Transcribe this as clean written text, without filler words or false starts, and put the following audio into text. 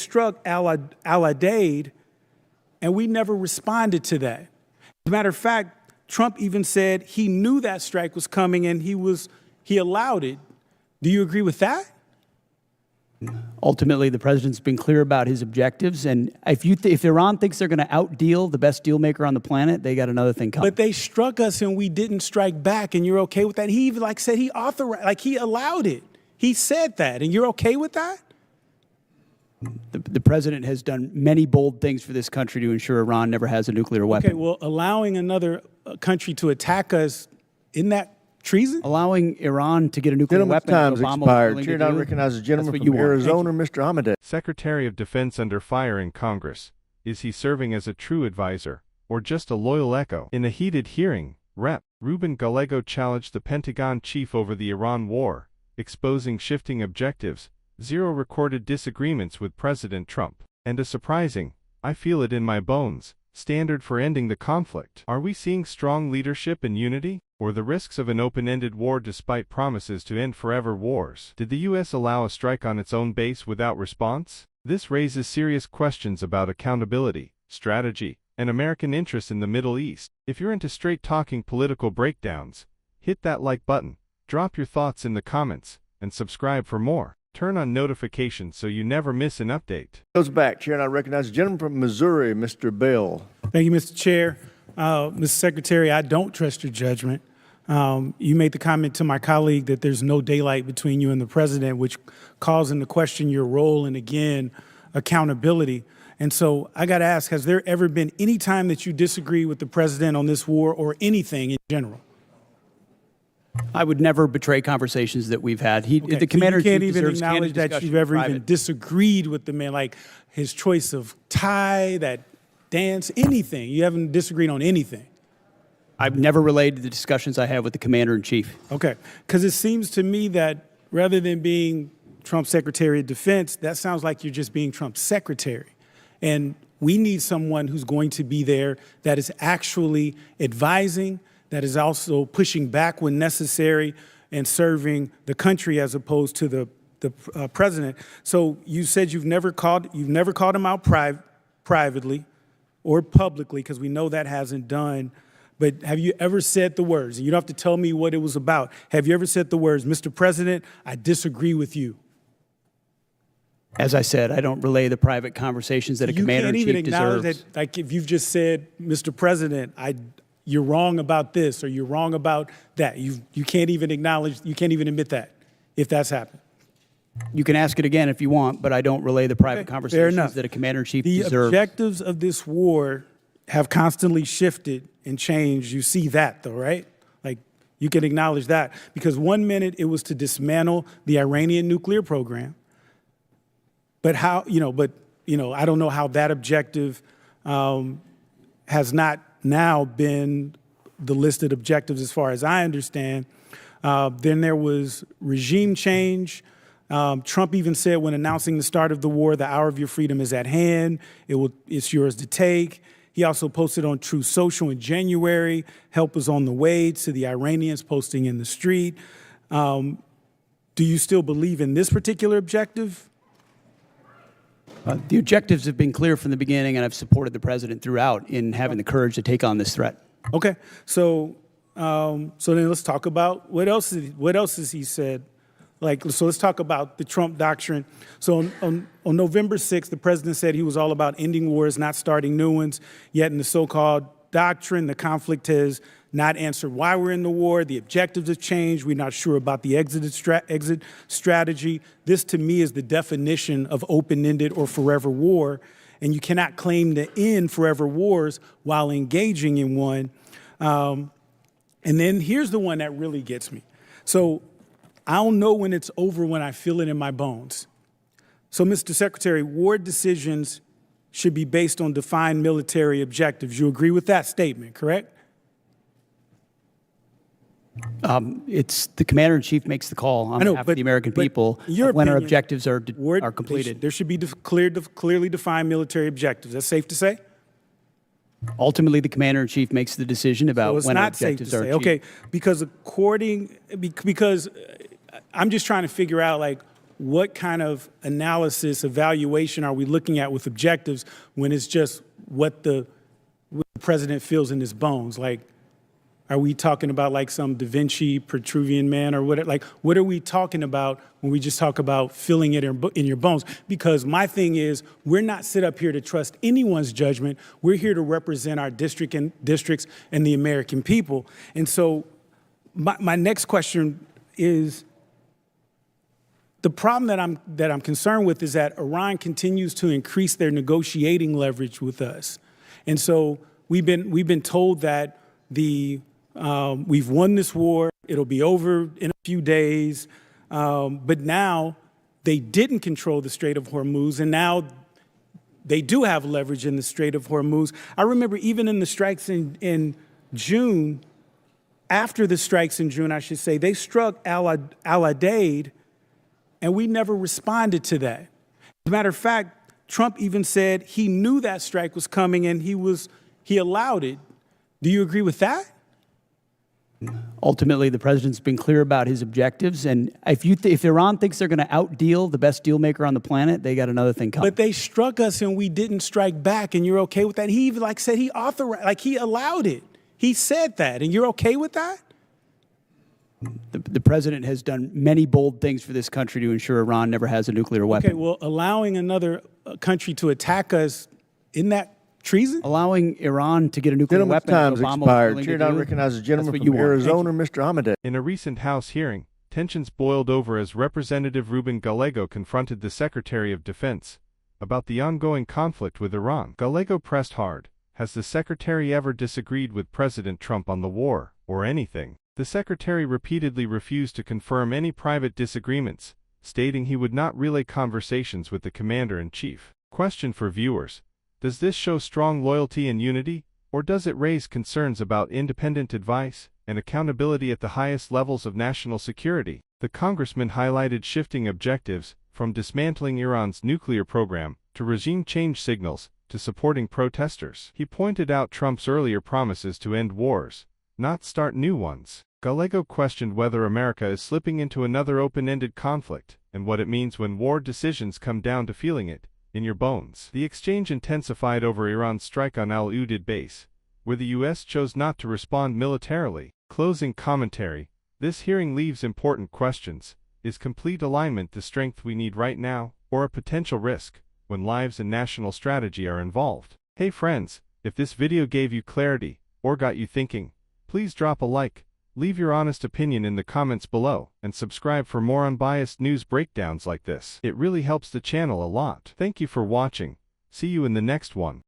struck Al-Udeid, and we never responded to that. As a matter of fact, Trump even said he knew that strike was coming and he allowed it. Do you agree with that? Ultimately, the president's been clear about his objectives, and if Iran thinks they're going to outdeal the best deal maker on the planet, they got another thing coming. But they struck us and we didn't strike back, and you're okay with that? He even said he authorized, he allowed it. He said that, and you're okay with that? The president has done many bold things for this country to ensure Iran never has a nuclear weapon. Okay, well, allowing another country to attack us, isn't that treason? Allowing Iran to get a nuclear weapon. Time's expired. Chair now recognizes the gentleman from Arizona, Mr. Amadei. Secretary of Defense under fire in Congress. Is he serving as a true advisor, or just a loyal echo? In a heated hearing, Rep. Ruben Gallego challenged the Pentagon chief over the Iran war, exposing shifting objectives, zero recorded disagreements with President Trump, and a surprising, "I feel it in my bones," standard for ending the conflict. Are we seeing strong leadership and unity, or the risks of an open-ended war despite promises to end forever wars? Did the U.S. allow a strike on its own base without response? This raises serious questions about accountability, strategy, and American interests in the Middle East. If you're into straight-talking political breakdowns, hit that like button, drop your thoughts in the comments, and subscribe for more. Turn on notifications so you never miss an update. Goes back. Chair now recognizes the gentleman from Missouri, Mr. Bell. Thank you, Mr. Chair. Mr. Secretary, I don't trust your judgment. You made the comment to my colleague that there's no daylight between you and the president, which calls into question your role and, again, accountability. And so I got to ask, has there ever been any time that you disagree with the president on this war or anything in general? I would never betray conversations that we've had. The commander in chief can't even deserves acknowledge candid that you've discussion ever in private. even disagreed with the man, like his choice of tie, that dance, anything. You haven't disagreed on anything. I've never relayed the discussions I have with the commander-in-chief. Okay, because it seems to me that rather than being Trump's Secretary of Defense, that sounds like you're just being Trump's secretary. And we need someone who's going to be there that is actually advising, that is also pushing back when necessary and serving the country as opposed to the president. So you said you've never called him out privately or publicly, because we know that hasn't done. But have you ever said the words, and you don't have to tell me what it was about, have you ever said the words, "Mr. President, I disagree with you"? As I said, I don't relay the private conversations that a commander-in-chief deserves. You can't even acknowledge that, like if you've just said, "Mr. President, you're wrong about this," or "you're wrong about that." You can't even acknowledge, you can't even admit that, if that's happened. You can ask it again if you want, but I don't relay the private conversations that a commander-in-chief deserves. The objectives of this war have constantly shifted and changed. You see that, though, right? Like, you can acknowledge that. Because 1 minute it was to dismantle the Iranian nuclear program. But I don't know how that objective has not now been the listed objectives as far as I understand. Then there was regime change. Trump even said when announcing the start of the war, "The hour of your freedom is at hand. It's yours to take." He also posted on Truth Social in January, "Help is on the way," to the Iranians posting in the street. Do you still believe in this particular objective? The objectives have been clear from the beginning, and I've supported the president throughout in having the courage to take on this threat. Okay, so then let's talk about what else has he said. So let's talk about the Trump doctrine. So on November 6th, the president said he was all about ending wars, not starting new ones. Yet in the so-called doctrine, the conflict has not answered why we're in the war. The objectives have changed. We're not sure about the exit strategy. This, to me, is the definition of open-ended or forever war. And you cannot claim to end forever wars while engaging in one. And then here's the one that really gets me. So I don't know when it's over when I feel it in my bones. So, Mr. Secretary, war decisions should be based on defined military objectives. You agree with that statement, correct? It's the commander-in-chief makes the call on behalf of the American people when our objectives are completed. There should be clearly defined military objectives. That's safe to say? Ultimately, the commander-in-chief makes the decision about when our objectives are achieved. Okay, because I'm just trying to figure out, like, what kind of analysis, evaluation are we looking at with objectives when it's just what the president feels in his bones? Like, are we talking about like some Da Vinci Petruvian man or what? Like, what are we talking about when we just talk about feeling it in your bones? Because my thing is, we're not set up here to trust anyone's judgment. We're here to represent our districts and the American people. And so my next question is, the problem that I'm concerned with is that Iran continues to increase their negotiating leverage with us. And so we've been told that we've won this war, it'll be over in a few days, but now they didn't control the Strait of Hormuz, and now they do have leverage in the Strait of Hormuz. I remember even in the strikes in June, after the strikes in June, I should say, they struck Al-Udeid, and we never responded to that. As a matter of fact, Trump even said he knew that strike was coming and he allowed it. Do you agree with that? Ultimately, the president's been clear about his objectives, and if Iran thinks they're going to outdeal the best deal maker on the planet, they got another thing coming. But they struck us and we didn't strike back, and you're okay with that? He even said he authorized, he allowed it. He said that, and you're okay with that? The president has done many bold things for this country to ensure Iran never has a nuclear weapon. Okay, well, allowing another country to attack us, isn't that treason? Allowing Iran to get a nuclear weapon. Time's expired. Chair now recognizes the gentleman from Arizona, Mr. Amadei. In a recent House hearing, tensions boiled over as Representative Ruben Gallego confronted the Secretary of Defense about the ongoing conflict with Iran. Gallego pressed hard. Has the Secretary ever disagreed with President Trump on the war, or anything? The Secretary repeatedly refused to confirm any private disagreements, stating he would not relay conversations with the Commander-in-Chief. Question for viewers: does this show strong loyalty and unity, or does it raise concerns about independent advice and accountability at the highest levels of national security? The congressman highlighted shifting objectives, from dismantling Iran's nuclear program to regime change signals to supporting protesters. He pointed out Trump's earlier promises to end wars, not start new ones. Gallego questioned whether America is slipping into another open-ended conflict, and what it means when war decisions come down to feeling it in your bones. The exchange intensified over Iran's strike on Al-Udeid base, where the U.S. chose not to respond militarily. Closing commentary: this hearing leaves important questions. Is complete alignment the strength we need right now, or a potential risk when lives and national strategy are involved? Hey friends, if this video gave you clarity or got you thinking, please drop a like, leave your honest opinion in the comments below, and subscribe for more unbiased news breakdowns like this. It really helps the channel a lot. Thank you for watching. See you in the next one.